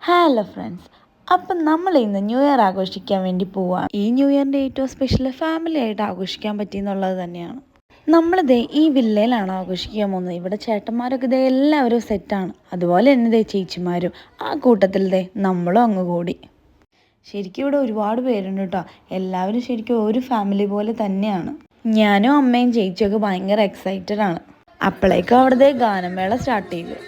Hello friends, അപ്പം നമ്മൾ ഇന്ന് ന്യൂ ഇയർ ആഘോഷിക്കാൻ വേണ്ടി പോവാം. ഈ ന്യൂ ഇയറിൻ്റെ ഏറ്റവും സ്പെഷ്യൽ ഫാമിലി ആയിട്ട് ആഘോഷിക്കാൻ പറ്റിയെന്നുള്ളത് തന്നെയാണ്. നമ്മളിതേ ഈ വില്ലയിലാണ് ആഘോഷിക്കാൻ പോകുന്നത്. ഇവിടെ ചേട്ടന്മാരൊക്കെ ഇതേ എല്ലാവരും സെറ്റാണ്. അതുപോലെ തന്നെ ഇതേ ചേച്ചിമാരും, ആ കൂട്ടത്തിൽ ഇതേ നമ്മളും അങ്ങ് കൂടി. ശരിക്കും ഇവിടെ ഒരുപാട് പേരുണ്ട് കേട്ടോ. എല്ലാവരും ശരിക്കും ഒരു ഫാമിലി പോലെ തന്നെയാണ്. ഞാനും അമ്മയും ചേച്ചിയൊക്കെ ഭയങ്കര എക്സൈറ്റഡ് ആണ്. അപ്പോഴേക്കും അവിടുത്തെ ഗാനമേള സ്റ്റാർട്ട് ചെയ്തു.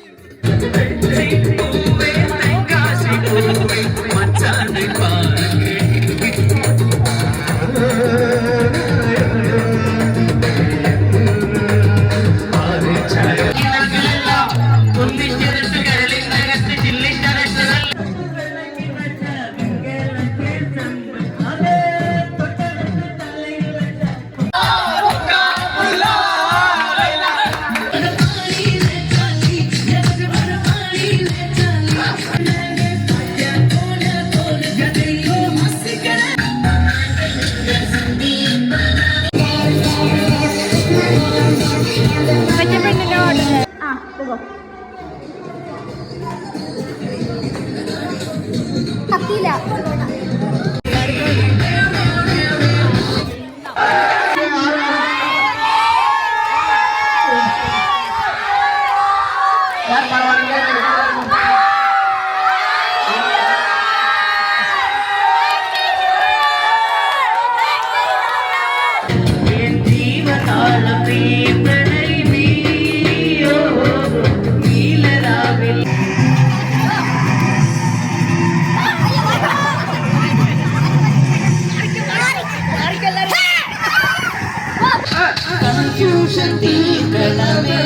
കൺഫ്യൂഷൻ തീർക്കണമേ,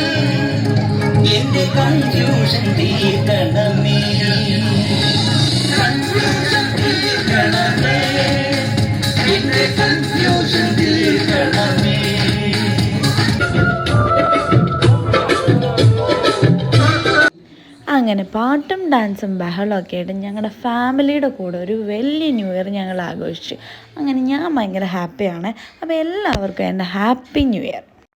എന്റെ കൺഫ്യൂഷൻ തീർക്കണമേ, കൺഫ്യൂഷൻ തീർക്കണമേ, എന്റെ കൺഫ്യൂഷൻ തീർക്കണമേ. അങ്ങനെ പാട്ടും ഡാൻസും ബഹളമൊക്കെ ആയിട്ട് ഞങ്ങളുടെ ഫാമിലിയുടെ കൂടെ ഒരു വലിയ ന്യൂ ഇയർ ഞങ്ങൾ ആഘോഷിച്ചു. അങ്ങനെ ഞാൻ ഭയങ്കര ഹാപ്പിയാണ്. അപ്പോൾ എല്ലാവർക്കും എൻ്റെ ഹാപ്പി ന്യൂ ഇയർ.